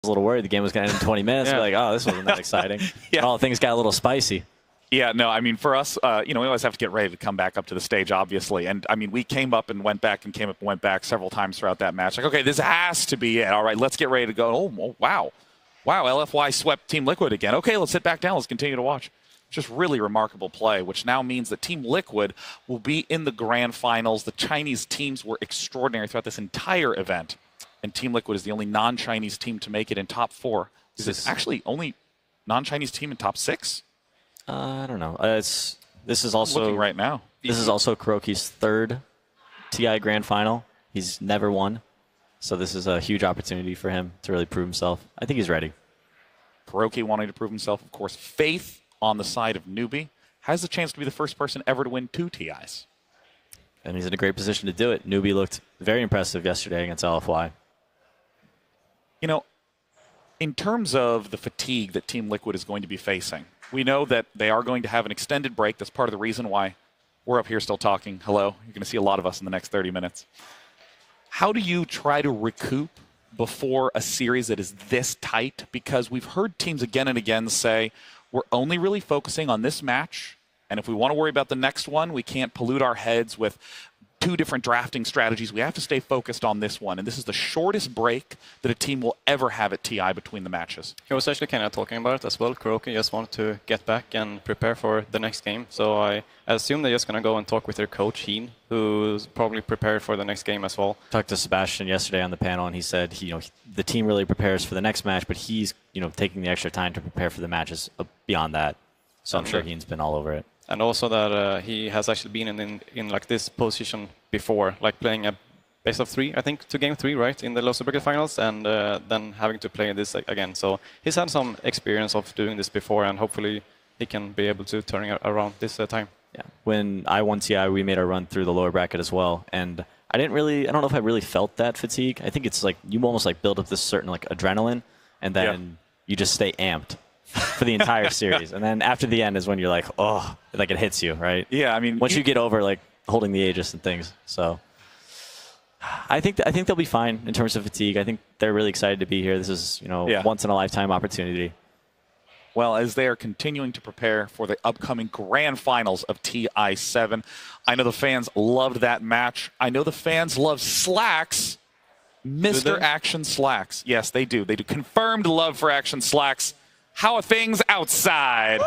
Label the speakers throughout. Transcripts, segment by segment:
Speaker 1: a little worried the game was going to end in 20 minutes. Like, oh, this wasn't that exciting. All things got a little spicy.
Speaker 2: Yeah, no, I mean, for us, we always have to get ready to come back up to the stage, obviously. And, I mean, we came up and went back and came up and went back several times throughout that match. Like, okay, this has to be it. All right, let's get ready to go. Oh, wow. Wow, LFY swept Team Liquid again. Okay, let's sit back down. Let's continue to watch. Just really remarkable play, which now means that Team Liquid will be in the grand finals. The Chinese teams were extraordinary throughout this entire event. And Team Liquid is the only non-Chinese team to make it in top 4. Is it actually only non-Chinese team in top 6?
Speaker 1: I don't know. This is also
Speaker 2: looking right now.
Speaker 1: This is also Kuroki's 3rd TI Grand Final. He's never won, so this is a huge opportunity for him to really prove himself. I think he's ready.
Speaker 2: Kuroki wanting to prove himself, of course. Faith on the side of Newbie has the chance to be the first person ever to win 2 TIs,
Speaker 1: and he's in a great position to do it. Newbie looked very impressive yesterday against LFY.
Speaker 2: You know, in terms of the fatigue that Team Liquid is going to be facing, we know that they are going to have an extended break. That's part of the reason why we're up here still talking. Hello. You're going to see a lot of us in the next 30 minutes. How do you try to recoup before a series that is this tight? Because we've heard teams again and again say, we're only really focusing on this match, and if we want to worry about the next one, we can't pollute our heads with 2 different drafting strategies. We have to stay focused on this one. And this is the shortest break that a team will ever have at TI between the matches.
Speaker 3: He was actually kind of talking about it as well. Kuroki just wanted to get back and prepare for the next game. So I assume they're just going to go and talk with their coach, Heen, who's probably prepared for the next game as well.
Speaker 1: Talked to Sebastian yesterday on the panel, and he said the team really prepares for the next match, but he's taking the extra time to prepare for the matches beyond that. So I'm sure Heen's been all over it.
Speaker 3: And also that he has actually been in like this position before, like playing a best of 3, I think, to game 3, right, in the Lost Bracket finals, and then having to play this again. So he's had some experience of doing this before, and hopefully he can be able to turn it around this time.
Speaker 1: Yeah. When I won TI, we made our run through the lower bracket as well, and I don't know if I really felt that fatigue. I think it's like you almost like build up this certain like adrenaline, and then you just stay amped for the entire series. And then after the end is when you're like, oh, like it hits you, right?
Speaker 2: Yeah, I mean,
Speaker 1: once you get over like holding the Aegis and things. So I think they'll be fine in terms of fatigue. I think they're really excited to be here. This is, once in a lifetime opportunity.
Speaker 2: Well, as they are continuing to prepare for the upcoming grand finals of TI7, I know the fans loved that match. I know the fans love Slacks. Mr. Action Slacks. Yes, they do. They do. Confirmed love for Action Slacks. How are things outside?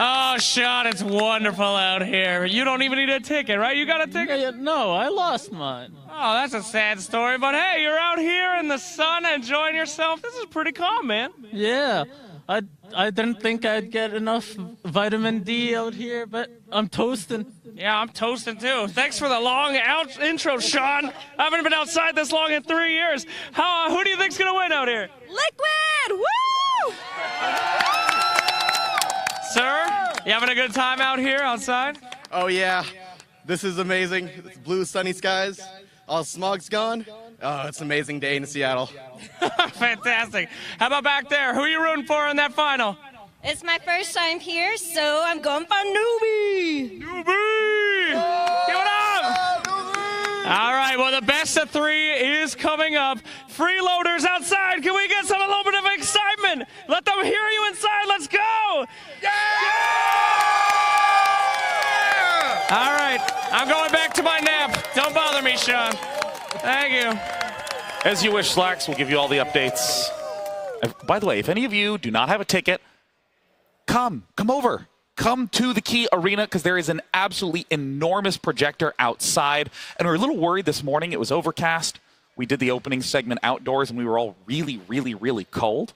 Speaker 4: Oh, Sean, it's wonderful out here. You don't even need a ticket, right? You got a ticket?
Speaker 5: No, I lost mine.
Speaker 4: Oh, that's a sad story. But hey, you're out here in the sun enjoying yourself. This is pretty calm, man.
Speaker 5: Yeah, I didn't think I'd get enough vitamin D out here, but I'm toasting.
Speaker 4: Yeah, I'm toasting too. Thanks for the long intro, Sean. I haven't been outside this long in 3 years. Who do you think's gonna win out here?
Speaker 6: Liquid! Woo!
Speaker 4: Sir, you having a good time out here outside?
Speaker 7: Oh yeah, this is amazing. It's blue, sunny skies. All smog's gone. Oh, it's an amazing day in Seattle.
Speaker 4: Fantastic. How about back there? Who are you rooting for in that final?
Speaker 6: It's my first time here, so I'm going for Newbie.
Speaker 4: Newbie! Give it up! All right, well, the best of 3 is coming up. Freeloaders outside, can we get a little bit of excitement? Let them hear you inside. Let's go! Yeah! All right, I'm going back to my nap. Don't bother me, Sean. Thank you.
Speaker 2: As you wish, Slacks. We'll give you all the updates. By the way, if any of you do not have a ticket, come over. Come to the Key Arena because there is an absolutely enormous projector outside. And we were a little worried this morning. It was overcast. We did the opening segment outdoors, and we were all really, really, really cold.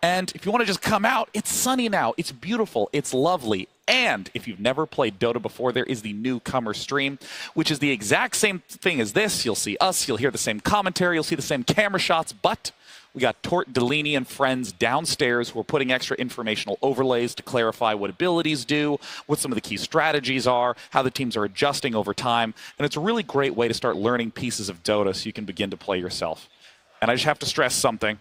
Speaker 2: And if you want to just come out, it's sunny now. It's beautiful. It's lovely. And if you've never played Dota before, there is the newcomer stream, which is the exact same thing as this. You'll see us. You'll hear the same commentary. You'll see the same camera shots. But we got Tort, Delaney, and friends downstairs who are putting extra informational overlays to clarify what abilities do, what some of the key strategies are, how the teams are adjusting over time. And it's a really great way to start learning pieces of Dota so you can begin to play yourself. And I just have to stress something.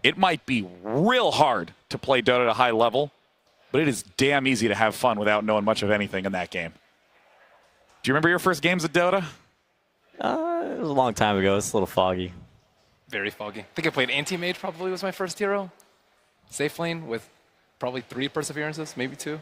Speaker 2: It might be real hard to play Dota at a high level, but it is damn easy to have fun without knowing much of anything in that game. Do you remember your first games at Dota?
Speaker 1: It was a long time ago. It's a little foggy.
Speaker 8: Very foggy. I think I played anti-mage probably was my first hero. Safe lane with probably 3 perseverances, maybe 2.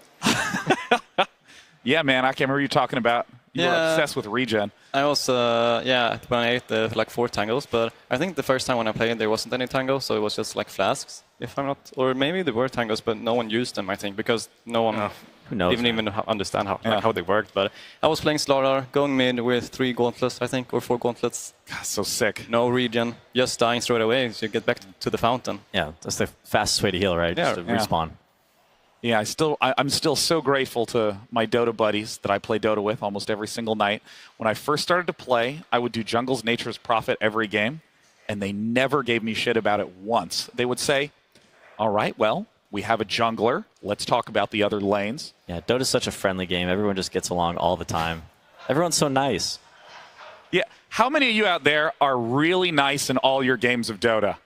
Speaker 2: Yeah, man, I can't remember you talking about. You were obsessed with regen.
Speaker 3: I was, when I ate like 4 tangos, but I think the first time when I played there wasn't any tangos, so it was just like flasks, if I'm not, or maybe there were tangos, but no one used them, I think, because no one didn't even understand how they worked. But I was playing Slardar, going mid with 3 gauntlets, I think, or 4 gauntlets.
Speaker 2: God, so sick.
Speaker 3: No regen, just dying straight away, so you get back to the fountain.
Speaker 1: Yeah, that's the fastest way to heal, right?
Speaker 3: Yeah.
Speaker 1: Just to respawn.
Speaker 2: Yeah, I'm still so grateful to my Dota buddies that I play Dota with almost every single night. When I first started to play, I would do Jungle's Nature's Prophet every game, and they never gave me shit about it once. They would say, all right, well, we have a jungler. Let's talk about the other lanes.
Speaker 1: Yeah, Dota's such a friendly game. Everyone just gets along all the time. Everyone's so nice.
Speaker 2: Yeah, how many of you out there are really nice in all your games of Dota?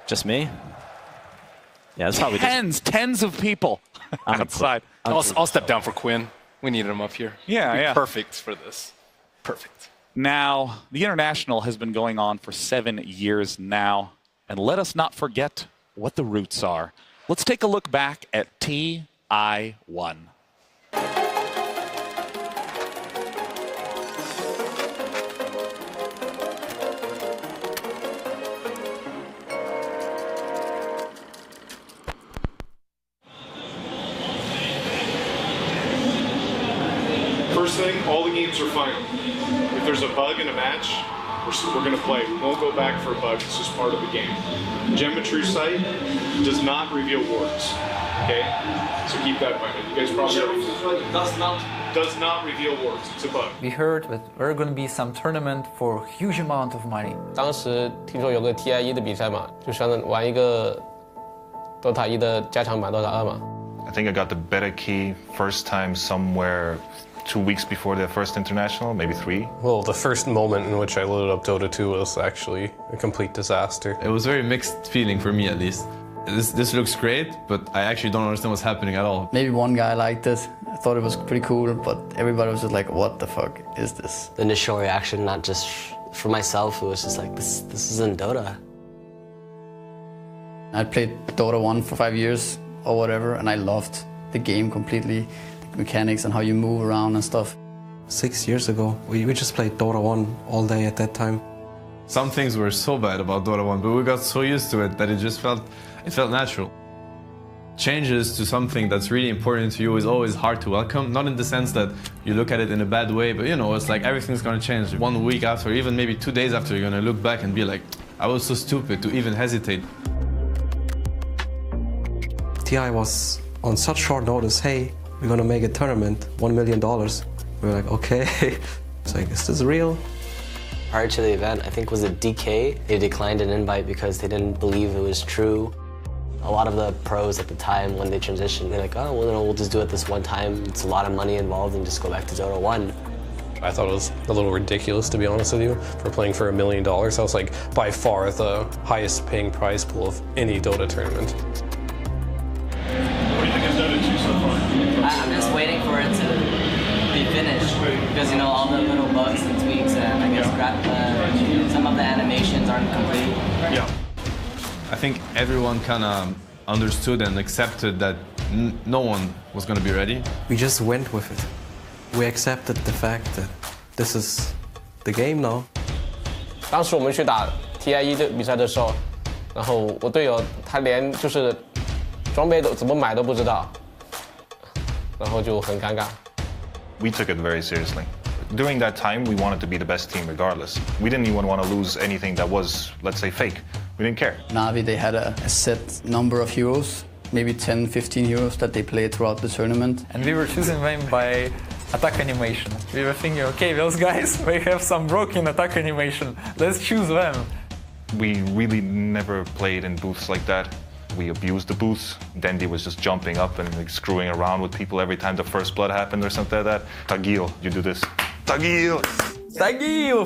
Speaker 1: Just me? Yeah, it's probably
Speaker 2: tens of people outside.
Speaker 8: I'll step down for Quinn. We needed him up here.
Speaker 2: Yeah.
Speaker 8: Perfect for this. Perfect.
Speaker 2: Now, the International has been going on for 7 years now. And let us not forget what the roots are. Let's take a look back at TI1.
Speaker 9: First thing, all the games are final. If there's a bug in a match, we're going to play. We won't go back for a bug. It's just part of the game. Geometry site does not reveal wards. Okay? So keep that in mind. You guys probably does not reveal wards. It's a bug.
Speaker 10: We heard that there are going to be some tournament for a huge amount of money.
Speaker 11: 当时听说有个 TI1 的比赛嘛，就想玩一个 Dota 1的加强版 Dota 2嘛。
Speaker 12: I think I got the beta key first time somewhere 2 weeks before the first international, maybe 3.
Speaker 13: Well, the first moment in which I loaded up Dota 2 was actually a complete disaster.
Speaker 14: It was a very mixed feeling for me, at least. This looks great, but I actually don't understand what's happening at all.
Speaker 15: Maybe one guy liked it. I thought it was pretty cool, but everybody was just like, what the fuck is this?
Speaker 16: The initial reaction, not just for myself, it was just like, this isn't Dota.
Speaker 15: I played Dota 1 for 5 years or whatever, and I loved the game completely. Mechanics and how you move around and stuff.
Speaker 17: 6 years ago, we just played Dota 1 all day at that time.
Speaker 14: Some things were so bad about Dota 1, but we got so used to it that it felt natural. Changes to something that's really important to you is always hard to welcome, not in the sense that you look at it in a bad way, but it's like everything's gonna change. 1 week after, even maybe 2 days after, you're gonna look back and be like, I was so stupid to even hesitate.
Speaker 17: TI was on such short notice, hey, we're gonna make a tournament, $1 million. We were like, okay. It's like, is this real?
Speaker 16: Prior to the event, I think was it DK? They declined an invite because they didn't believe it was true. A lot of the pros at the time, when they transitioned, they're like, oh, well, we'll just do it this one time. It's a lot of money involved and just go back to Dota 1.
Speaker 13: I thought it was a little ridiculous, to be honest with you, for playing for $1 million. That was like by far the highest paying prize pool of any Dota tournament.
Speaker 9: What do you think of Dota 2 so far?
Speaker 18: I'm just waiting for it to be finished because all the little bugs and tweaks and I guess some of the animations aren't complete.
Speaker 9: Yeah.
Speaker 14: I think everyone kind of understood and accepted that no one was going to be ready.
Speaker 17: We just went with it. We accepted the fact that this is the game now.
Speaker 11: 当时我们去打 TI1 的比赛的时候，然后我队友他连就是装备都怎么买都不知道。 然后就很尴尬。
Speaker 12: We took it very seriously. During that time, we wanted to be the best team regardless. We didn't even want to lose anything that was, let's say, fake. We didn't care.
Speaker 15: Na'Vi, they had a set number of heroes, maybe 10, 15 heroes that they played throughout the tournament.
Speaker 10: And we were choosing them by attack animation. We were thinking, okay, those guys, they have some broken attack animation. Let's choose them.
Speaker 12: We really never played in booths like that. We abused the booths. Dendi was just jumping up and like, screwing around with people every time the first blood happened or something like that. Tagil, you do this. Tagil!
Speaker 10: Tagil!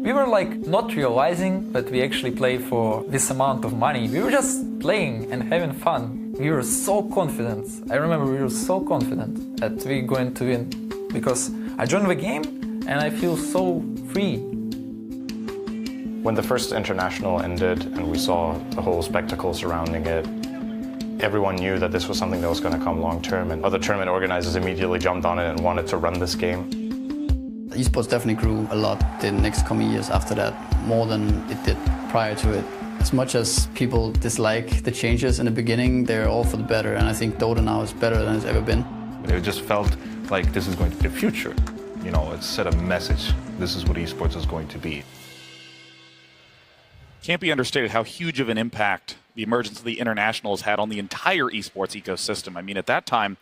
Speaker 10: We were like not realizing that we actually played for this amount of money. We were just playing and having fun. We were so confident. I remember we were so confident that we're going to win because I joined the game and I feel so free.
Speaker 19: When the first international ended and we saw the whole spectacle surrounding it, everyone knew that this was something that was going to come long term, and other tournament organizers immediately jumped on it and wanted to run this game.
Speaker 15: Esports definitely grew a lot the next coming years after that, more than it did prior to it. As much as people dislike the changes in the beginning, they're all for the better, and I think Dota now is better than it's ever been.
Speaker 12: It just felt like this is going to be the future. You know, it set a message. This is what esports is going to be.
Speaker 2: Can't be understated how huge of an impact the emergence of the internationals had on the entire esports ecosystem. I mean, at that time,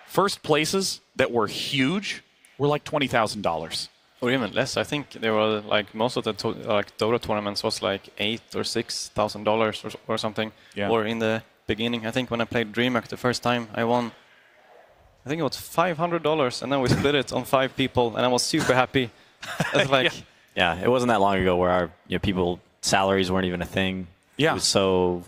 Speaker 2: first places that were huge were like $20,000.
Speaker 3: Or even less. I think there were like most of the Dota tournaments was like $8,000 or $6,000 or something.
Speaker 2: Yeah.
Speaker 3: Or in the beginning, I think when I played DreamHack the first time, I won. I think it was $500, and then we split it on 5 people, and I was super happy. It's like,
Speaker 1: yeah, it wasn't that long ago where our people salaries weren't even a thing.
Speaker 2: Yeah.
Speaker 1: It was so.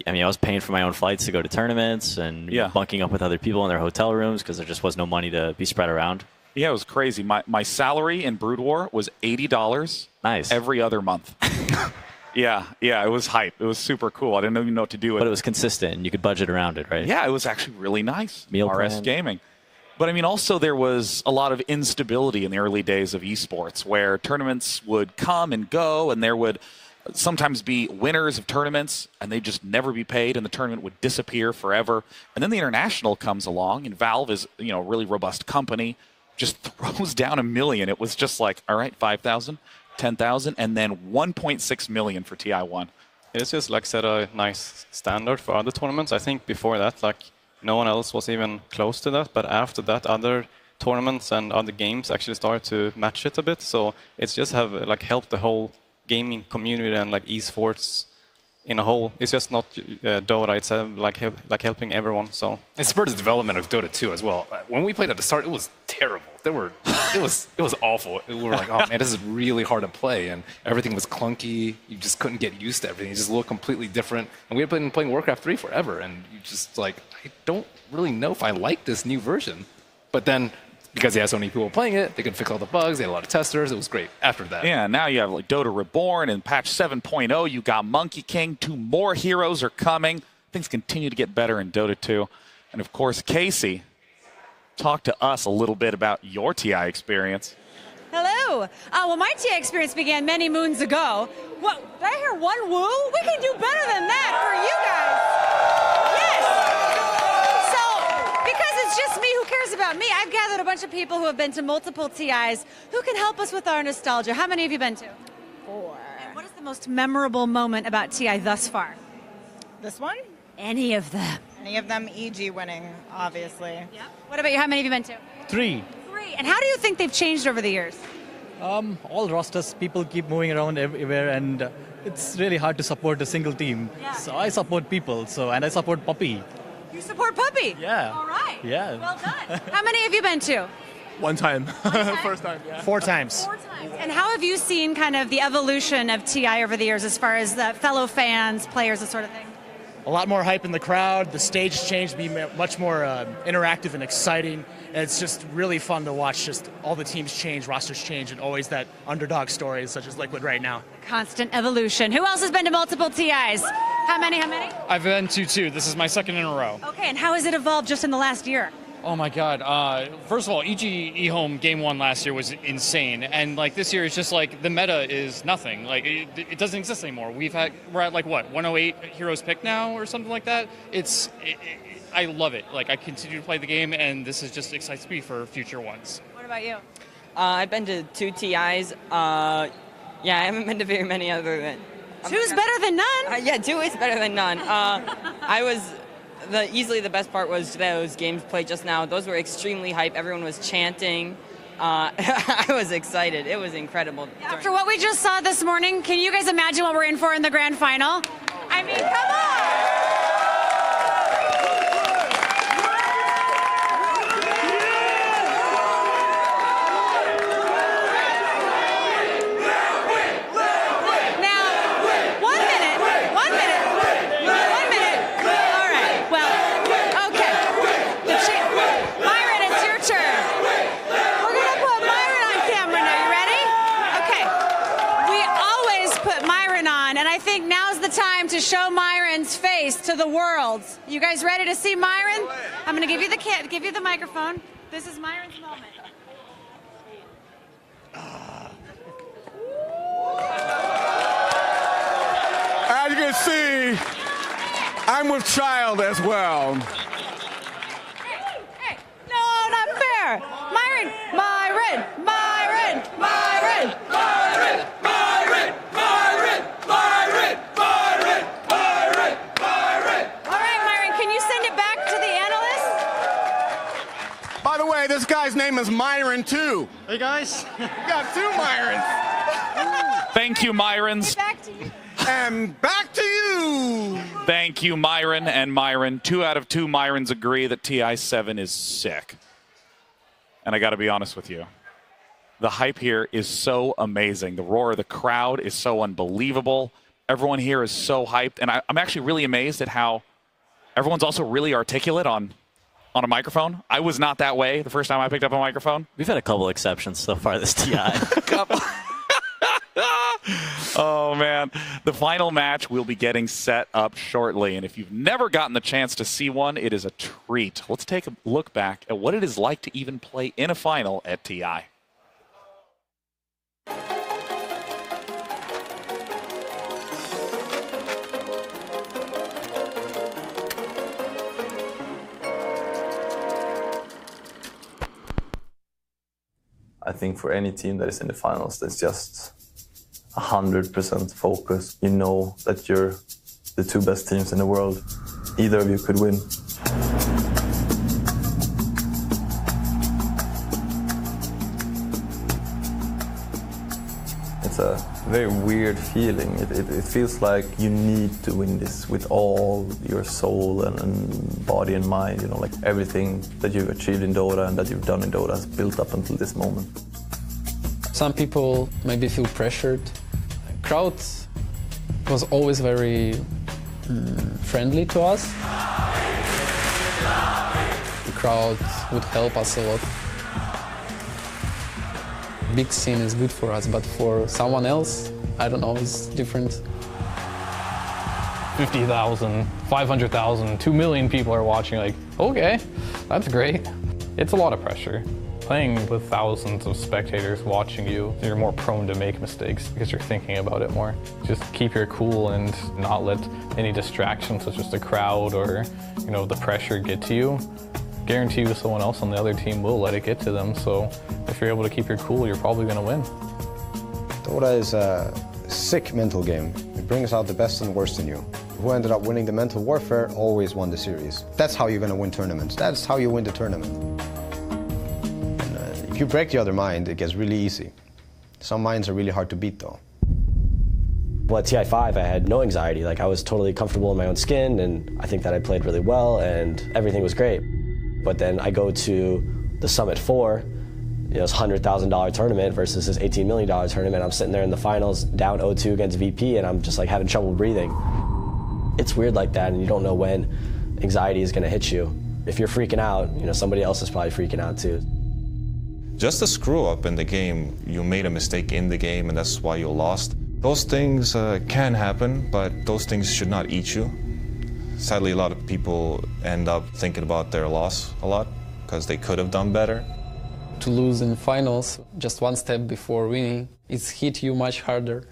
Speaker 1: I mean, I was paying for my own flights to go to tournaments and bunking up with other people in their hotel rooms because there just was no money to be spread around.
Speaker 2: Yeah, it was crazy. My salary in Brood War was $80 every other month. yeah, it was hype. It was super cool. I didn't even know what to do with it.
Speaker 1: But it was consistent, and you could budget around it, right?
Speaker 2: Yeah, it was actually really nice.
Speaker 1: Meal
Speaker 2: RS
Speaker 1: plan.
Speaker 2: Gaming. But I mean, also there was a lot of instability in the early days of esports where tournaments would come and go, and there would sometimes be winners of tournaments, and they'd just never be paid, and the tournament would disappear forever. And then the international comes along, and Valve is, a really robust company, just throws down $1 million. It was just like, all right, 5,000, 10,000, and then 1.6 million for TI1.
Speaker 3: it's just like set a nice standard for other tournaments. I think before that, like no one else was even close to that. But after that, other tournaments and other games actually started to match it a bit. So it's just have like helped the whole gaming community and like esports in a whole. It's just not Dota. It's like helping everyone. So
Speaker 8: it spurred the development of Dota 2 as well. When we played at the start, it was terrible. It was awful. We were like, oh man, this is really hard to play, and everything was clunky. You just couldn't get used to everything. It just looked completely different. And we had been playing Warcraft 3 forever, and you just like, I don't really know if I like this new version. But then, because they had so many people playing it, they could fix all the bugs. They had a lot of testers. It was great after that.
Speaker 2: Yeah, now you have like Dota Reborn and patch 7.0. You got Monkey King. 2 more heroes are coming. Things continue to get better in Dota 2. And of course, Casey, talk to us a little bit about your TI experience.
Speaker 20: Hello. Well, my TI experience began many moons ago. What? Did I hear one woo? We can do better than that for you guys. Yes. So, because it's just me, who cares about me? I've gathered a bunch of people who have been to multiple TIs who can help us with our nostalgia. How many have you been to? 4. And what is the most memorable moment about TI thus far?
Speaker 21: This one?
Speaker 20: Any of them.
Speaker 21: Any of them, EG winning, obviously.
Speaker 20: Yeah. What about you? How many have you been to?
Speaker 22: 3.
Speaker 20: 3. And how do you think they've changed over the years?
Speaker 22: All rosters, people keep moving around everywhere, and it's really hard to support a single team.
Speaker 20: Yeah.
Speaker 22: So I support people, and I support Puppy.
Speaker 20: You support Puppy?
Speaker 22: Yeah.
Speaker 20: All right.
Speaker 22: Yeah.
Speaker 20: Well done. How many have you been to?
Speaker 22: One time.
Speaker 21: First time,
Speaker 22: yeah. 4 times.
Speaker 20: 4 times. And how have you seen kind of the evolution of TI over the years as far as the fellow fans, players, that sort of thing?
Speaker 22: A lot more hype in the crowd. The stage changed to be much more interactive and exciting. And it's just really fun to watch just all the teams change, rosters change, and always that underdog story such as Liquid right now.
Speaker 20: Constant evolution. Who else has been to multiple TIs? How many?
Speaker 23: I've been to 2. This is my second in a row.
Speaker 20: Okay, and how has it evolved just in the last year?
Speaker 23: Oh my God. First of all, EG eHome Game 1 last year was insane. And like this year, it's just like the meta is nothing. Like it doesn't exist anymore. We're at like what, 108 heroes picked now or something like that. I love it. Like I continue to play the game, and this is just excites me for future ones.
Speaker 20: What about you?
Speaker 24: I've been to 2 TIs. I haven't been to very many other than...
Speaker 20: 2's better than none?
Speaker 24: Yeah, 2 is better than none. Easily the best part was those games played just now. Those were extremely hype. Everyone was chanting. I was excited. It was incredible.
Speaker 20: After what we just saw this morning, can you guys imagine what we're in for in the grand final? I mean, come on! think now's the time to show Myron's face to the world. You guys ready to see Myron? I'm going to give you the microphone. This is Myron's moment.
Speaker 4: As you can see, I'm with child as well.
Speaker 20: Hey, no, not fair. Myron, Myron, Myron, Myron, Myron, Myron, Myron, Myron, Myron, Myron, Myron. All right, Myron, can you send it back to the analysts?
Speaker 4: By the way, this guy's name is Myron too.
Speaker 5: Hey guys.
Speaker 4: We got two Myrons.
Speaker 2: Thank you, Myrons.
Speaker 20: Back to you.
Speaker 4: And back to you.
Speaker 2: Thank you, Myron and Myron. 2 out of 2 Myrons agree that TI-7 is sick. And I got to be honest with you. The hype here is so amazing. The roar of the crowd is so unbelievable. Everyone here is so hyped. And I'm actually really amazed at how everyone's also really articulate on a microphone. I was not that way the first time I picked up a microphone.
Speaker 1: We've had a couple exceptions so far this TI.
Speaker 2: Oh, man. The final match will be getting set up shortly. And if you've never gotten the chance to see one, it is a treat. Let's take a look back at what it is like to even play in a final at TI.
Speaker 6: I think for any team that is in the finals, that's just 100% focus. You know that you're the 2 best teams in the world. Either of you could win. It's a very weird feeling. It feels like you need to win this with all your soul and body and mind. You know, like everything that you've achieved in Dota and that you've done in Dota has built up until this moment.
Speaker 10: Some people maybe feel pressured. Crowd was always very friendly to us. The crowd would help us a lot. Big scene is good for us, but for someone else, I don't know, it's different.
Speaker 7: 50,000, 500,000, 2 million people are watching, like, okay, that's great. It's a lot of pressure. Playing with thousands of spectators watching you, you're more prone to make mistakes because you're thinking about it more. Just keep your cool and not let any distractions such as the crowd or, you know, the pressure get to you. Guarantee you someone else on the other team will let it get to them, so if you're able to keep your cool, you're probably going to win.
Speaker 25: Dota is a sick mental game. It brings out the best and worst in you. Who ended up winning the mental warfare always won the series. That's how you're going to win tournaments. That's how you win the tournament. And, if you break the other mind, it gets really easy. Some minds are really hard to beat, though.
Speaker 16: Well, at TI5, I had no anxiety. Like, I was totally comfortable in my own skin, and I think that I played really well, and everything was great. But then I go to the Summit 4, you know, it's $100,000 tournament versus this $18 million tournament. I'm sitting there in the finals, down 0-2 against VP, and I'm just like having trouble breathing. It's weird like that, and you don't know when anxiety is going to hit you. If you're freaking out, you know, somebody else is probably freaking out too.
Speaker 12: Just a screw up in the game. You made a mistake in the game, and that's why you lost. Those things can happen, but those things should not eat you. Sadly, a lot of people end up thinking about their loss a lot because they could have done better.
Speaker 10: To lose in finals, just one step before winning, it's hit you much harder.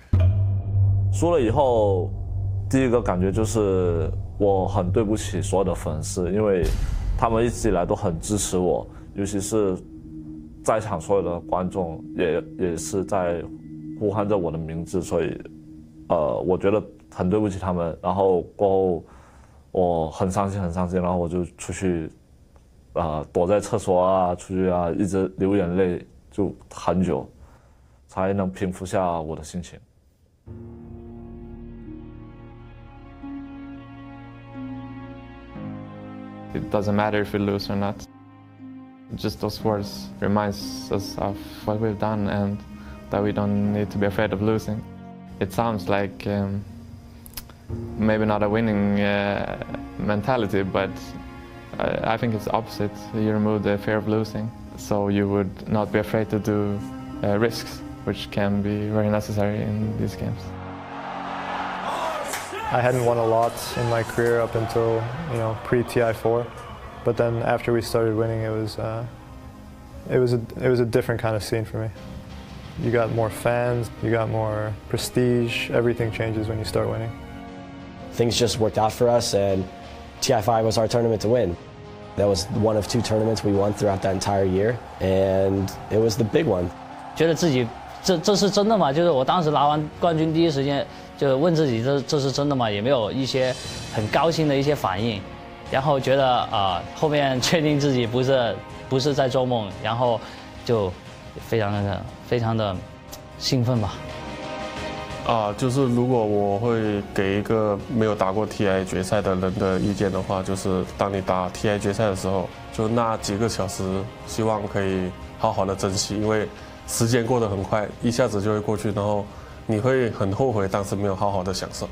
Speaker 26: 输了以后，第一个感觉就是我很对不起所有的粉丝，因为他们一直以来都很支持我，尤其是在场所有的观众也是在呼喊着我的名字，所以我觉得很对不起他们。然后过后。我很伤心，然后我就出去，躲在厕所啊，出去啊，一直流眼泪，就很久，才能平复下我的心情。
Speaker 27: It doesn't matter if we lose or not. Just those words reminds us of what we've done and that we don't need to be afraid of losing. It sounds like. Maybe not a winning mentality, but I think it's opposite. You remove the fear of losing, so you would not be afraid to do risks, which can be very necessary in these games.
Speaker 5: I hadn't won a lot in my career up until, pre-TI4, but then after we started winning, it was a different kind of scene for me. You got more fans, you got more prestige, everything changes when you start winning.
Speaker 9: Things just worked out for us, and TI5 was our tournament to win. That was one of 2 tournaments we won throughout that entire year, and it was the big one.
Speaker 11: 觉得自己这是真的吗？就是我当时拿完冠军第一时间就问自己这是真的吗？也没有一些很高兴的一些反应，然后觉得后面确定自己不是在做梦，然后就非常的兴奋吧。
Speaker 13: 就是如果我会给一个没有打过 TI 决赛的人的意见的话，就是当你打 TI 决赛的时候，就那几个小时，希望可以好好的珍惜，因为时间过得很快，一下子就会过去，然后你会很后悔当时没有好好的享受。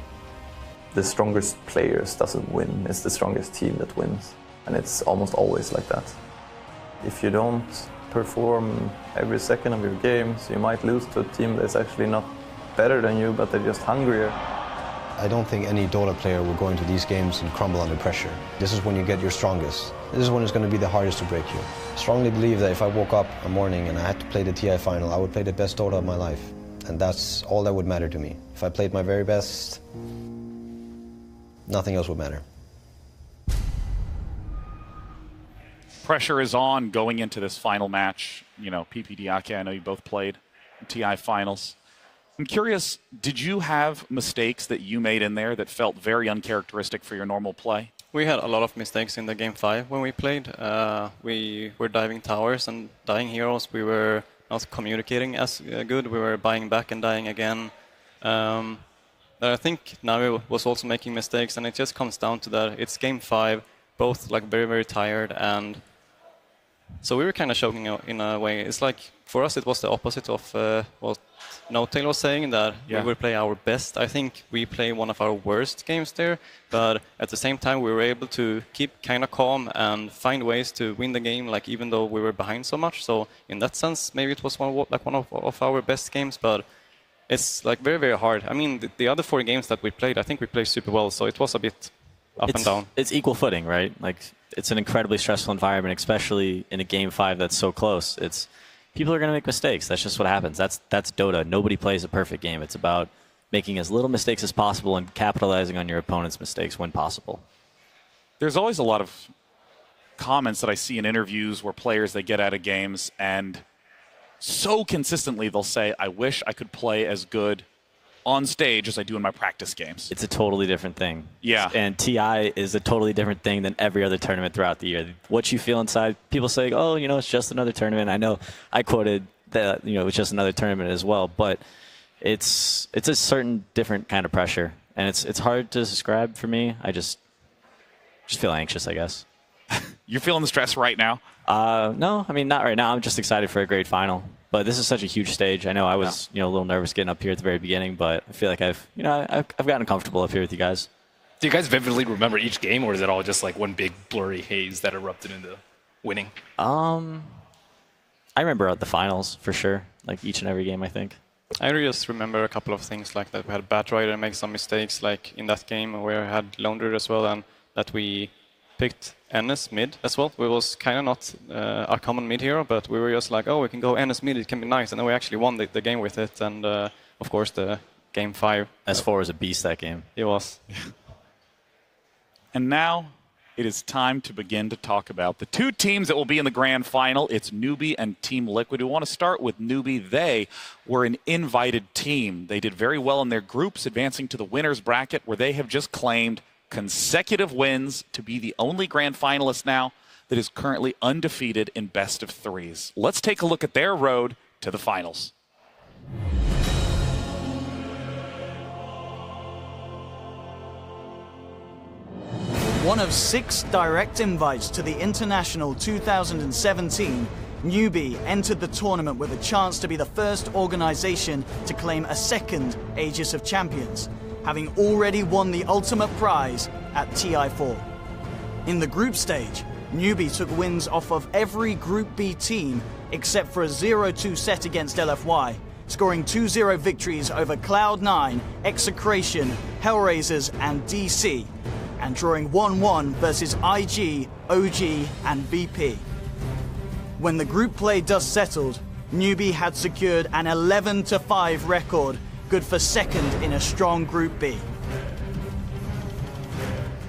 Speaker 6: The strongest players doesn't win, it's the strongest team that wins. And it's almost always like that. If you don't perform every second of your games, you might lose to a team that's actually not better than you, but they're just hungrier.
Speaker 25: I don't think any Dota player will go into these games and crumble under pressure. This is when you get your strongest. This is when it's going to be the hardest to break you. I strongly believe that if I woke up a morning and I had to play the TI final, I would play the best Dota of my life. And that's all that would matter to me. If I played my very best, nothing else would matter.
Speaker 2: Pressure is on going into this final match. PPD, Ake, I know you both played in TI finals. I'm curious, did you have mistakes that you made in there that felt very uncharacteristic for your normal play?
Speaker 3: We had a lot of mistakes in the game 5 when we played. We were diving towers and dying heroes. We were not communicating as good. We were buying back and dying again. I think Navi was also making mistakes, and it just comes down to that. It's game 5, both like very, very tired, and so we were kind of choking in a way. It's like, for us, it was the opposite of what No-Tail was saying, that we would play our best. I think we play one of our worst games there, but at the same time, we were able to keep kind of calm and find ways to win the game, like even though we were behind so much. So in that sense, maybe it was one of our best games, but it's like very, very hard. I mean, the other 4 games that we played, I think we played super well, so it was a bit up and down.
Speaker 1: It's equal footing, right? Like, it's an incredibly stressful environment, especially in a game 5 that's so close. People are going to make mistakes. That's just what happens. That's Dota. Nobody plays a perfect game. It's about making as little mistakes as possible and capitalizing on your opponent's mistakes when possible.
Speaker 2: There's always a lot of comments that I see in interviews where players, they get out of games and so consistently they'll say, I wish I could play as good on stage as I do in my practice games.
Speaker 1: It's a totally different thing.
Speaker 2: Yeah.
Speaker 1: And TI is a totally different thing than every other tournament throughout the year. What you feel inside, people say, oh, it's just another tournament. I know I quoted that, it's just another tournament as well, but it's a certain different kind of pressure. And it's hard to describe for me. I just feel anxious, I guess.
Speaker 2: You're feeling the stress right now?
Speaker 1: No, I mean, not right now. I'm just excited for a great final. But this is such a huge stage. I know I was, a little nervous getting up here at the very beginning, but I feel like I've gotten comfortable up here with you guys.
Speaker 8: Do you guys vividly remember each game, or is it all just like one big blurry haze that erupted into winning?
Speaker 1: I remember the finals for sure, like each and every game, I think.
Speaker 3: I just remember a couple of things like that. We had Batrider make some mistakes, like in that game where we had Laundry as well, and that we picked NS mid as well. We was kind of not our common mid hero, but we were just like, oh, we can go NS mid, it can be nice. And then we actually won the game with it. And of course, the game 5.
Speaker 1: S4 was a beast that game.
Speaker 3: It was.
Speaker 2: And now it is time to begin to talk about the 2 teams that will be in the grand final. It's Newbie and Team Liquid. We want to start with Newbie. They were an invited team. They did very well in their groups, advancing to the winner's bracket, where they have just claimed consecutive wins to be the only grand finalist now that is currently undefeated in best of 3s. Let's take a look at their road to the finals.
Speaker 14: One of 6 direct invites to the International 2017, Newbie entered the tournament with a chance to be the first organization to claim a second Aegis of Champions, having already won the ultimate prize at TI4. In the group stage, Newbie took wins off of every Group B team except for a 0-2 set against LFY, scoring 2-0 victories over Cloud9, Execration, Hellraisers and DC, and drawing 1-1 versus IG, OG and VP. When the group play dust settled, Newbie had secured an 11-5 record, good for second in a strong Group B.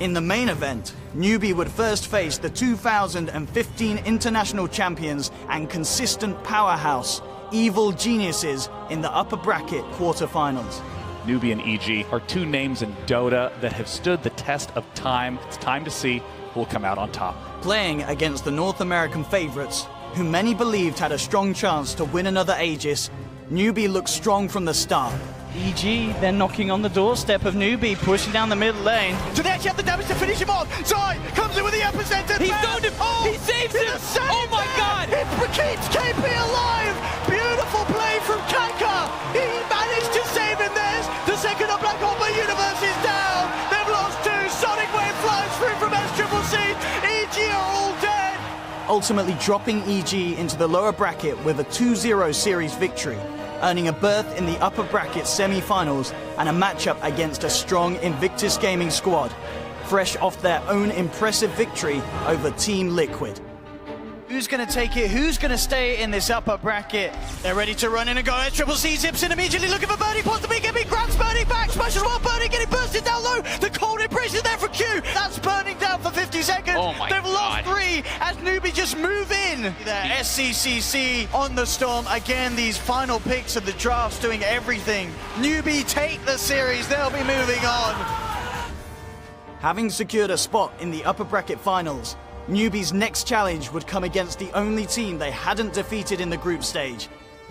Speaker 14: In the main event, Newbie would first face the 2015 international champions and consistent powerhouse, Evil Geniuses, in the upper bracket quarterfinals.
Speaker 2: Newbie and EG are two names in Dota that have stood the test of time. It's time to see who will come out on top.
Speaker 14: Playing against the North American favorites, who many believed had a strong chance to win another Aegis, Newbie looked strong from the start.
Speaker 15: EG then knocking on the doorstep of Newbie, pushing down the middle lane.
Speaker 17: Do they actually have the damage to finish him off? Zai comes in with the epicenter.
Speaker 15: He's done him!
Speaker 17: Oh,
Speaker 15: he saves him! Oh my god!
Speaker 17: It keeps KP alive! Beautiful play from Kanka! He managed to save him there! The second of Black Hopper Universe is down! They've lost two! Sonic Wave flies through from SCCC! EG are all dead!
Speaker 14: Ultimately dropping EG into the lower bracket with a 2-0 series victory, earning a berth in the upper bracket semi-finals and a matchup against a strong Invictus Gaming squad, fresh off their own impressive victory over Team Liquid.
Speaker 17: Who's going to take it? Who's going to stay in this upper bracket? They're ready to run in and go. SCCC zips in immediately, looking for Birdie. Possibly can be grabs Birdie back. Smashes one. Birdie getting bursted down low. The cold embrace is there for Q. That's burning down for 50 seconds.
Speaker 15: Oh my
Speaker 17: They've lost
Speaker 15: God.
Speaker 17: 3 as Newbie just move in. There, SCCC on the storm. Again, these final picks of the drafts doing everything. Newbie take the series. They'll be moving on.
Speaker 14: Having secured a spot in the upper bracket finals, Newbie's next challenge would come against the only team they hadn't defeated in the group stage,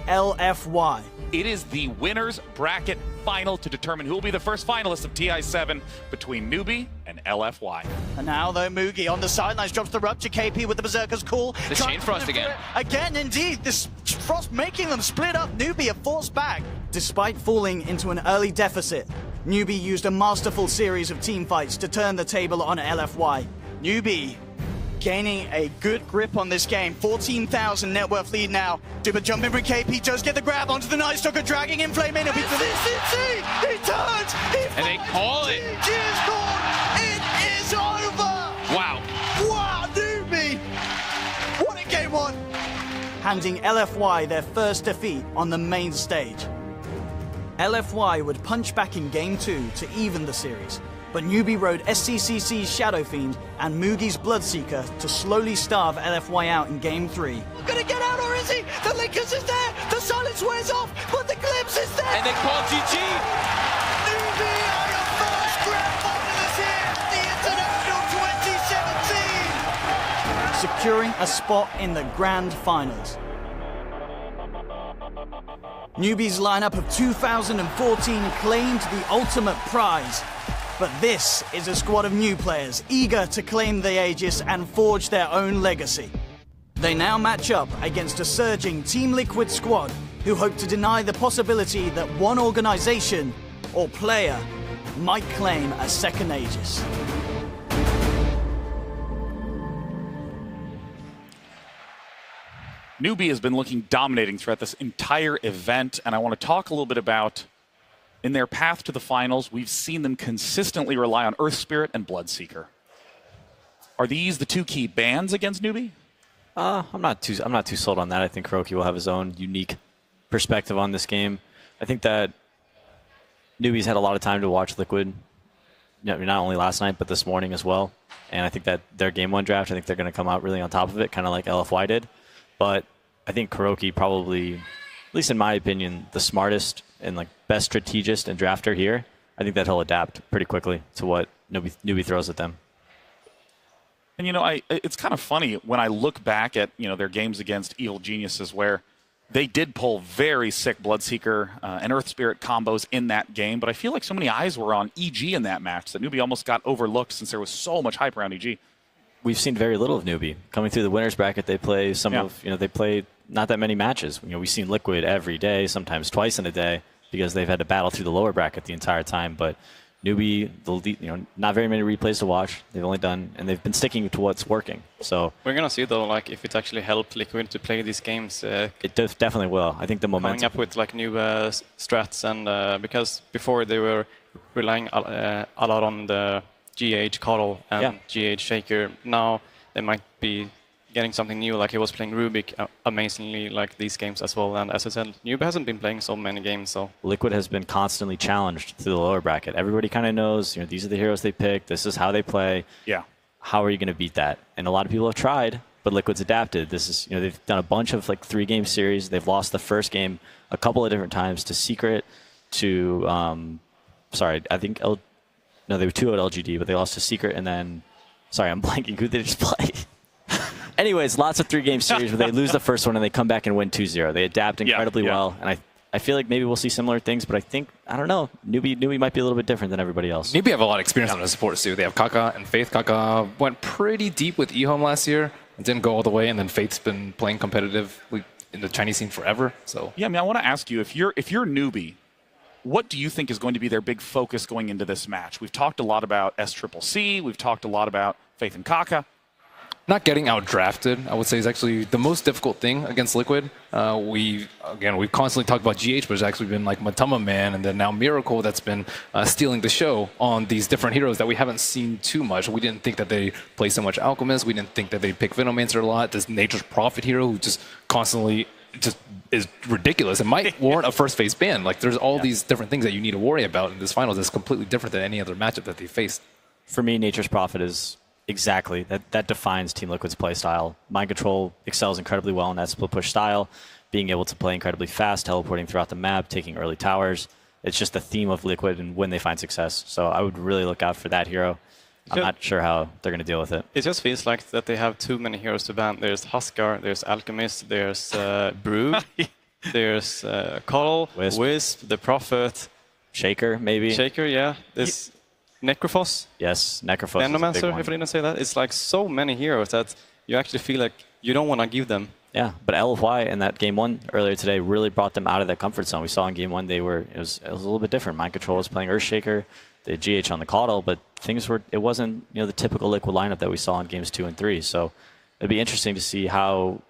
Speaker 14: LFY.
Speaker 2: It is the winners bracket final to determine who will be the first finalist of TI7 between Newbie and LFY.
Speaker 17: And now, though, Mugi on the sidelines drops the Rupture. KP with the Berserker's call.
Speaker 15: The Chain Frost again.
Speaker 17: Again, indeed. This Frost making them split up. Newbie are forced back.
Speaker 14: Despite falling into an early deficit, Newbie used a masterful series of team fights to turn the table on LFY.
Speaker 17: Newbie gaining a good grip on this game. 14,000 net worth lead now. Super jumping from KP, does get the grab onto the Night Stalker, dragging in Flame in. It'll be CCC! He turns!
Speaker 15: And they call it!
Speaker 17: Cheers called! It is over!
Speaker 15: Wow.
Speaker 17: Wow, Newbie! What a game one!
Speaker 14: Handing LFY their first defeat on the main stage. LFY would punch back in Game 2 to even the series, but Newbie rode SCCC's Shadow Fiend and Mugi's Bloodseeker to slowly starve LFY out in Game 3.
Speaker 17: Gonna get out, or is he? The Linkers is there! The silence wears off, but the glimpse is there!
Speaker 15: And they call GG!
Speaker 17: Newbie are your first grand finalists here at the International 2017!
Speaker 14: Securing a spot in the Grand Finals. Newbie's lineup of 2014 claimed the ultimate prize. But this is a squad of new players eager to claim the Aegis and forge their own legacy. They now match up against a surging Team Liquid squad who hope to deny the possibility that one organization or player might claim a second Aegis.
Speaker 2: Newbie has been looking dominating throughout this entire event, and I want to talk a little bit about, in their path to the finals, we've seen them consistently rely on Earth Spirit and Bloodseeker. Are these the two key bans against Newbie?
Speaker 1: I'm not too sold on that. I think Kuroki will have his own unique perspective on this game. I think that Newbie's had a lot of time to watch Liquid, not only last night, but this morning as well. And I think that their Game 1 draft, I think they're going to come out really on top of it, kind of like LFY did. But I think Kuroki probably, at least in my opinion, the smartest and best strategist and drafter here. I think that he'll adapt pretty quickly to what Newbie throws at them.
Speaker 2: And it's kind of funny when I look back at their games against Evil Geniuses, where they did pull very sick Bloodseeker and Earth Spirit combos in that game. But I feel like so many eyes were on EG in that match that Newbie almost got overlooked since there was so much hype around EG.
Speaker 1: We've seen very little of Newbie coming through the winners bracket. They play they play not that many matches. We've seen Liquid every day, sometimes twice in a day, because they've had to battle through the lower bracket the entire time. But Newbie, not very many replays to watch. They've only done, and they've been sticking to what's working. So
Speaker 3: we're gonna see though, like if it actually helped Liquid to play these games.
Speaker 1: It definitely will. I think the momentum.
Speaker 3: Coming up with like new strats, and because before they were relying a lot on the GH Coddle and GH Shaker. Now they might be getting something new, like he was playing Rubik amazingly like these games as well. And as I said, Noob hasn't been playing so many games. So
Speaker 1: Liquid has been constantly challenged through the lower bracket. Everybody kind of knows, these are the heroes they pick. This is how they play.
Speaker 2: Yeah.
Speaker 1: How are you going to beat that? And a lot of people have tried, but Liquid's adapted. This is, they've done a bunch of like 3-game series. They've lost the first game a couple of different times to Secret, to I think they were 2 at LGD, but they lost to Secret, and then I'm blanking. Who did they just play? Anyways, lots of 3-game series where they lose the first one and they come back and win 2-0. They adapt incredibly well, and I feel like maybe we'll see similar things, but I don't know. Newbie might be a little bit different than everybody else.
Speaker 8: Newbie have a lot of experience on the supports too. They have Kaka and Faith. Kaka went pretty deep with eHome last year and didn't go all the way, and then Faith's been playing competitively in the Chinese scene forever. So
Speaker 2: yeah, I want to ask you, if you're Newbie, what do you think is going to be their big focus going into this match? We've talked a lot about SCCC. We've talked a lot about Faith and Kaka.
Speaker 8: Not getting out-drafted, I would say, is actually the most difficult thing against Liquid. We've constantly talked about GH, but it's actually been like Matama Man and then now Miracle that's been stealing the show on these different heroes that we haven't seen too much. We didn't think that they play so much Alchemist. We didn't think that they'd pick Venomancer a lot. This Nature's Prophet hero who just constantly just is ridiculous and might warrant a first phase ban. Like there's all these different things that you need to worry about in this finals. It's completely different than any other matchup that they faced.
Speaker 1: For me, Nature's Prophet is exactly that defines Team Liquid's play style. Mind Control excels incredibly well in that split push style, being able to play incredibly fast, teleporting throughout the map, taking early towers. It's just the theme of Liquid and when they find success. So I would really look out for that hero. I'm not sure how they're going to deal with it.
Speaker 3: It just feels like that they have too many heroes to ban. There's Huskar, there's Alchemist, there's Brew, there's Coddle, Wisp, the Prophet.
Speaker 1: Shaker, maybe.
Speaker 3: Shaker, yeah. There's Necrophos.
Speaker 1: Yes, Necrophos.
Speaker 3: Venomancer, if I didn't say that. It's like so many heroes that you actually feel like you don't want to give them.
Speaker 1: Yeah, but LFY in that Game 1 earlier today really brought them out of that comfort zone. We saw in Game 1 it was a little bit different. Mind Control was playing Earthshaker, the GH on the Coddle, but it wasn't the typical Liquid lineup that we saw in Games 2 and 3. So it'd be interesting to see how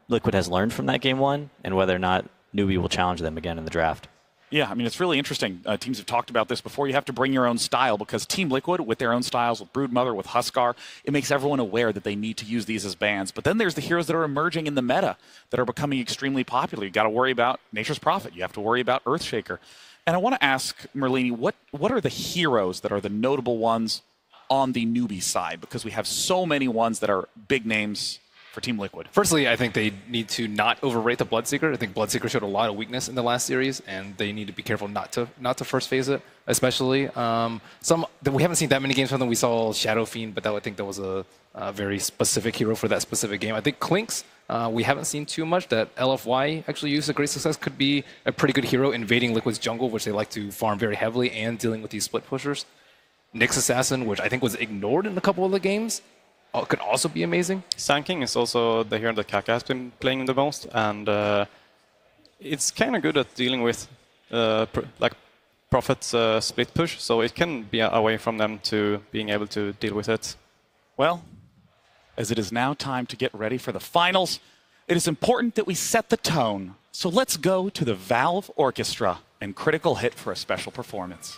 Speaker 1: Liquid has learned from that Game 1 and whether or not Newbie will challenge them again in the draft.
Speaker 2: Yeah, it's really interesting. Teams have talked about this before. You have to bring your own style because Team Liquid, with their own styles, with Broodmother, with Huskar, it makes everyone aware that they need to use these as bans. But then there's the heroes that are emerging in the meta that are becoming extremely popular. You got to worry about Nature's Prophet. You have to worry about Earthshaker. And I want to ask Merlini, what are the heroes that are the notable ones on the newbie side? Because we have so many ones that are big names for Team Liquid.
Speaker 8: Firstly, I think they need to not overrate the Bloodseeker. I think Bloodseeker showed a lot of weakness in the last series, and they need to be careful not to first phase it, especially. We haven't seen that many games from them. We saw Shadow Fiend, but I think that was a very specific hero for that specific game. I think Clinks, we haven't seen too much. That LFY actually used a great success, could be a pretty good hero invading Liquid's jungle, which they like to farm very heavily, and dealing with these split pushers. Nyx Assassin, which I think was ignored in a couple of the games, could also be amazing.
Speaker 3: Sand King is also the hero that Kaka has been playing the most, and it's kind of good at dealing with Prophet's split push, so it can be away from them to being able to deal with it.
Speaker 2: Well, as it is now time to get ready for the finals, it is important that we set the tone. So let's go to the Valve Orchestra and Critical Hit for a special performance.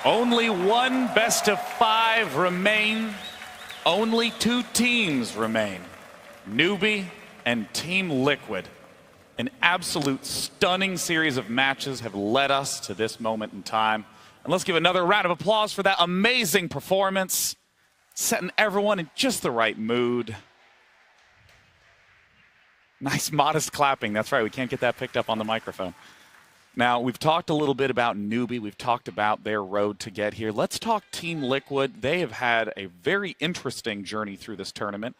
Speaker 2: Only one best of 5 remain. Only 2 teams remain. Newbie and Team Liquid. An absolute stunning series of matches have led us to this moment in time. And let's give another round of applause for that amazing performance, setting everyone in just the right mood. Nice modest clapping. That's right, we can't get that picked up on the microphone. Now, we've talked a little bit about Newbie. We've talked about their road to get here. Let's talk Team Liquid. They have had a very interesting journey through this tournament,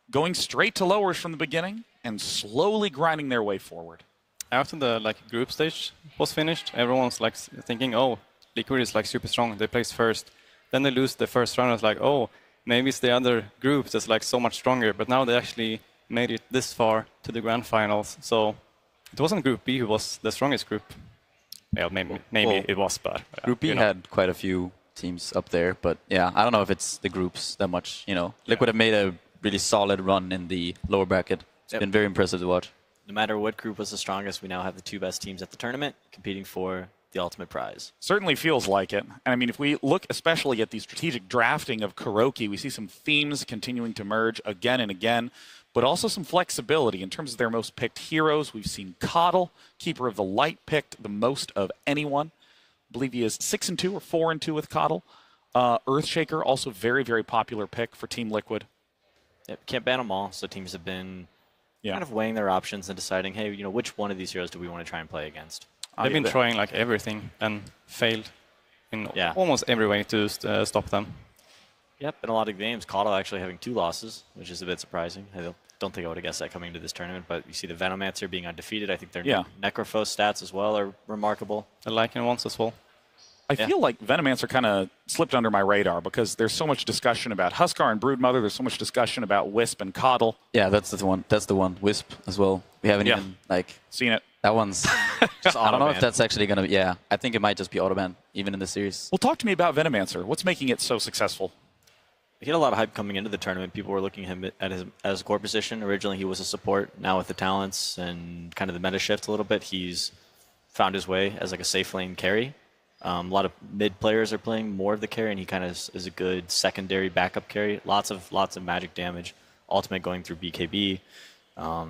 Speaker 2: going straight to lowers from the beginning and slowly grinding their way forward.
Speaker 3: After the group stage was finished, everyone's thinking, oh, Liquid is super strong. They placed first. Then they lose the first round. It's oh, maybe it's the other groups that's so much stronger. But now they actually made it this far to the grand finals. So it wasn't Group B who was the strongest group. Well, maybe it was, but
Speaker 18: Group B had quite a few teams up there. But yeah, I don't know if it's the groups that much. Liquid have made a really solid run in the lower bracket. It's been very impressive to watch.
Speaker 1: No matter what group was the strongest, we now have the 2 best teams at the tournament competing for the ultimate prize.
Speaker 2: Certainly feels like it. And I mean, if we look especially at the strategic drafting of Kuroki, we see some themes continuing to merge again and again, but also some flexibility in terms of their most picked heroes. We've seen Coddle, Keeper of the Light, picked the most of anyone. I believe he is 6-2 or 4-2 with Coddle. Earthshaker, also very, very popular pick for Team Liquid.
Speaker 1: Yep, can't ban them all, so teams have been kind of weighing their options and deciding, hey, which one of these heroes do we want to try and play against?
Speaker 3: They've been trying everything and failed in almost every way to stop them.
Speaker 1: Yep, in a lot of games, Coddle actually having 2 losses, which is a bit surprising. I don't think I would have guessed that coming into this tournament, but you see the Venomancer being undefeated. I think their Necrophos stats as well are remarkable.
Speaker 3: The Lycan ones as well.
Speaker 2: I feel like Venomancer kind of slipped under my radar because there's so much discussion about Huskar and Broodmother. There's so much discussion about Wisp and Coddle.
Speaker 18: Yeah, that's the one. That's the one. Wisp as well. We haven't even
Speaker 2: seen it.
Speaker 18: That one's just I don't know if that's actually going to be. Yeah, I think it might just be autoban even in the series.
Speaker 2: Well, talk to me about Venomancer. What's making it so successful?
Speaker 1: He had a lot of hype coming into the tournament. People were looking at him as a core position. Originally, he was a support. Now with the talents and kind of the meta shift a little bit, he's found his way as a safe lane carry. A lot of mid players are playing more of the carry, and he kind of is a good secondary backup carry. Lots of magic damage. Ultimate going through BKB.
Speaker 18: I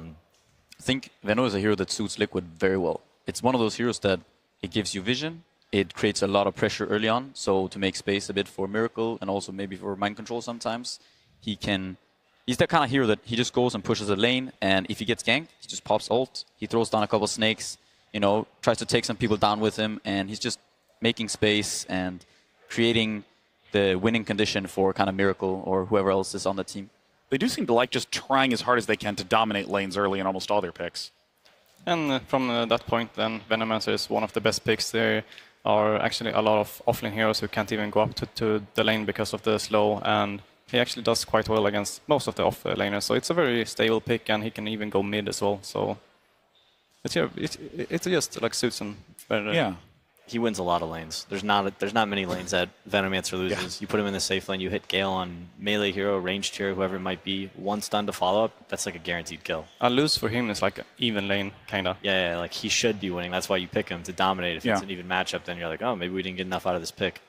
Speaker 18: think Veno is a hero that suits Liquid very well. It's one of those heroes that it gives you vision. It creates a lot of pressure early on, so to make space a bit for Miracle and also maybe for mind control sometimes. He's that kind of hero that he just goes and pushes a lane, and if he gets ganked, he just pops ult. He throws down a couple snakes, tries to take some people down with him, and he's just making space and creating the winning condition for kind of Miracle or whoever else is on the team.
Speaker 2: They do seem to like just trying as hard as they can to dominate lanes early in almost all their picks.
Speaker 3: And from that point, then Venomancer is one of the best picks. There are actually a lot of offlane heroes who can't even go up to the lane because of the slow, and he actually does quite well against most of the off-laners. So it's a very stable pick, and he can even go mid as well. So it's just suits him better.
Speaker 1: Yeah. He wins a lot of lanes. There's not many lanes that Venomancer loses. Yeah. You put him in the safe lane, you hit Gale on melee hero, ranged hero, whoever it might be, one stun to follow up, that's a guaranteed kill.
Speaker 3: A lose for him is an even lane, kind of.
Speaker 1: Yeah, he should be winning. That's why you pick him to dominate. If it's an even matchup, then you're like, oh, maybe we didn't get enough out of this pick.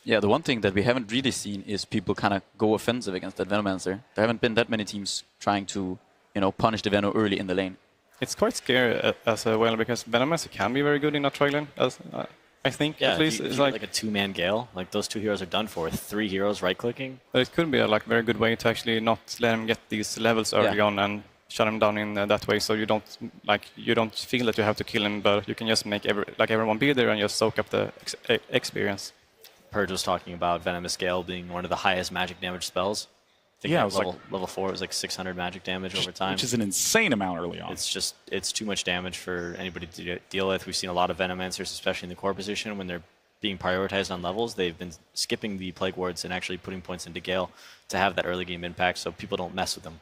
Speaker 18: Yeah, the one thing that we haven't really seen is people kind of go offensive against that Venomancer. There haven't been that many teams trying to, punish the Veno early in the lane.
Speaker 3: It's quite scary as well, because Venomancer can be very good in that tri lane, I think, at least.
Speaker 1: It's like a 2-man Gale. Those 2 heroes are done for. With 3 heroes right-clicking.
Speaker 3: But it could be a very good way to actually not let him get these levels early on and shut him down in that way, so you don't feel that you have to kill him, but you can just make everyone be there and just soak up the experience.
Speaker 1: Purge was talking about Venomous Gale being one of the highest magic damage spells. I think
Speaker 2: it was
Speaker 1: level 4, it was 600 magic damage over time.
Speaker 2: Which is an insane amount early on.
Speaker 1: It's too much damage for anybody to deal with. We've seen a lot of Venomancers, especially in the core position, when they're being prioritized on levels, they've been skipping the Plague Wards and actually putting points into Gale to have that early game impact so people don't mess with them.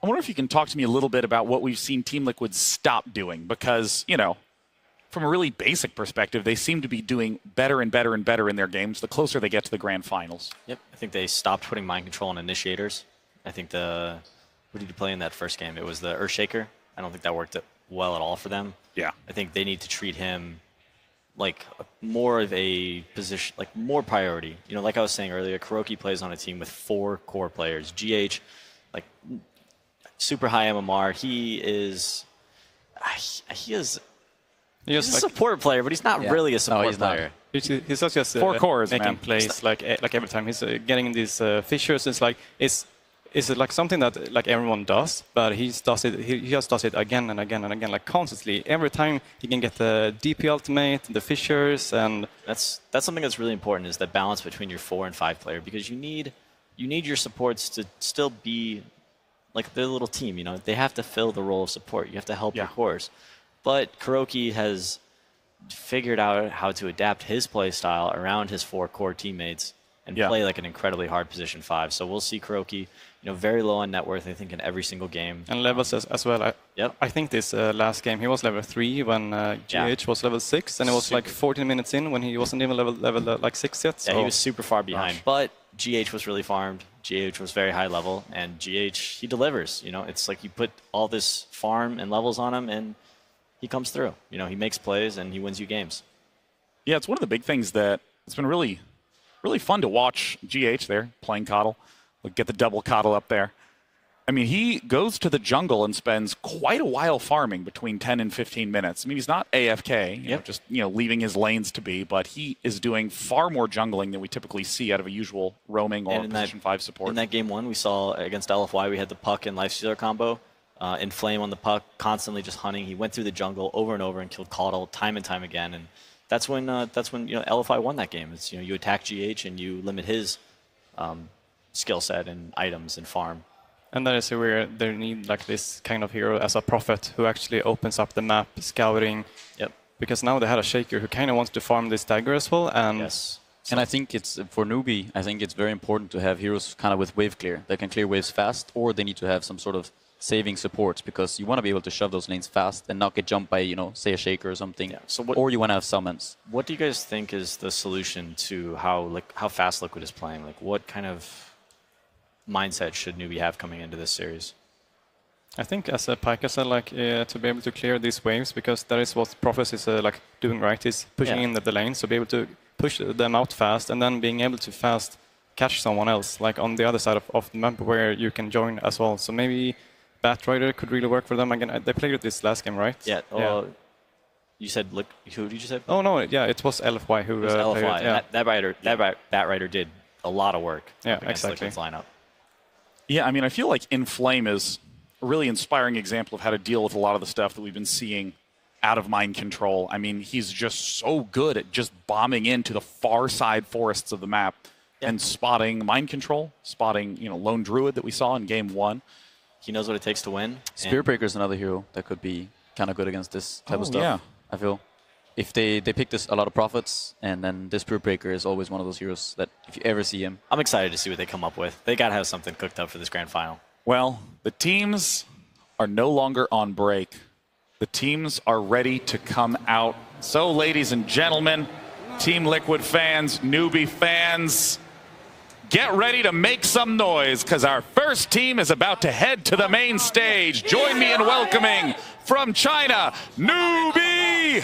Speaker 2: I wonder if you can talk to me a little bit about what we've seen Team Liquid stop doing, because, from a really basic perspective, they seem to be doing better and better and better in their games the closer they get to the grand finals.
Speaker 1: Yep, I think they stopped putting mind control on initiators. I think what did you play in that first game? It was the Earthshaker. I don't think that worked well at all for them.
Speaker 2: Yeah.
Speaker 1: I think they need to treat him like more of a position, like more priority. You know, like I was saying earlier, KuroKy plays on a team with 4 core players. GH, like super high MMR. He's a support player, but he's not really a support player.
Speaker 3: He's not just
Speaker 2: 4 cores,
Speaker 3: making
Speaker 2: man.
Speaker 3: plays like every time. He's getting these fissures. It's like something that like everyone does, but he just does it again and again and again, like constantly. Every time he can get the DP ultimate, the fissures, and
Speaker 1: that's something that's really important, is that balance between your 4 and 5 player, because you need your supports to still be like their little team. You know, they have to fill the role of support. You have to help your cores. But KuroKy has figured out how to adapt his play style around his 4 core teammates and play like an incredibly hard position 5. So we'll see KuroKy, very low on net worth, I think, in every single game.
Speaker 3: And levels as well. I think this last game he was level 3 when GH was level 6, and it was like 14 minutes in when he wasn't even level like 6 yet. So.
Speaker 1: Yeah, he was super far behind. But GH was really farmed. GH was very high level, and GH, he delivers. It's like you put all this farm and levels on him, and he comes through. He makes plays, and he wins you games.
Speaker 2: Yeah, it's one of the big things that it's been really fun to watch GH there playing Coddle. Like, get the double Coddle up there. I mean, he goes to the jungle and spends quite a while farming, between 10 and 15 minutes. I mean, he's not AFK, just leaving his lanes to be, but he is doing far more jungling than we typically see out of a usual roaming or position 5 support.
Speaker 1: In that game 1 we saw against LFY, we had the Puck and Lifestealer combo. Inflame on the Puck, constantly just hunting. He went through the jungle over and over and killed Coddle time and time again. And that's when LFI won that game. It's you attack GH and you limit his skill set and items and farm.
Speaker 3: And that is where they need like this kind of hero as a prophet who actually opens up the map, scouting.
Speaker 1: Yep.
Speaker 3: Because now they had a Shaker who kind of wants to farm this dagger as well. And
Speaker 18: And I think it's for newbie. I think it's very important to have heroes kind of with wave clear. They can clear waves fast, or they need to have some sort of saving supports, because you want to be able to shove those lanes fast and not get jumped by, say a Shaker or something. Yeah. Or you want to have summons.
Speaker 1: What do you guys think is the solution to how fast Liquid is playing? Like, what kind of mindset should newbie have coming into this series?
Speaker 3: I think, as Pika said, to be able to clear these waves, because that is what Prophet is doing right. Is pushing in the lane, so be able to push them out fast, and then being able to fast catch someone else, like on the other side of the map where you can join as well. So maybe Batrider could really work for them. Again, they played this last game, right?
Speaker 1: Yeah. You said, who did you say?
Speaker 3: Oh no, yeah, it was LFY who
Speaker 1: played LFY.
Speaker 3: it. Yeah.
Speaker 1: That Batrider did a lot of work.
Speaker 3: Yeah,
Speaker 1: against
Speaker 3: exactly.
Speaker 1: Liquid's lineup.
Speaker 2: Yeah, I mean, I feel like Inflame is a really inspiring example of how to deal with a lot of the stuff that we've been seeing out of Mind Control. I mean, he's just so good at just bombing into the far side forests of the map and spotting Mind Control, spotting, Lone Druid that we saw in game 1.
Speaker 1: He knows what it takes to win.
Speaker 18: Spirit Breaker is another hero that could be kind of good against this type of stuff.
Speaker 2: Yeah.
Speaker 18: I feel. If they pick this a lot of Prophets, and then this Spirit Breaker is always one of those heroes that if you ever see him.
Speaker 1: I'm excited to see what they come up with. They got to have something cooked up for this grand final.
Speaker 2: Well, the teams are no longer on break. The teams are ready to come out. So, ladies and gentlemen, Team Liquid fans, newbie fans, get ready to make some noise, because our first team is about to head to the main stage. Join me in welcoming from China, Newbie!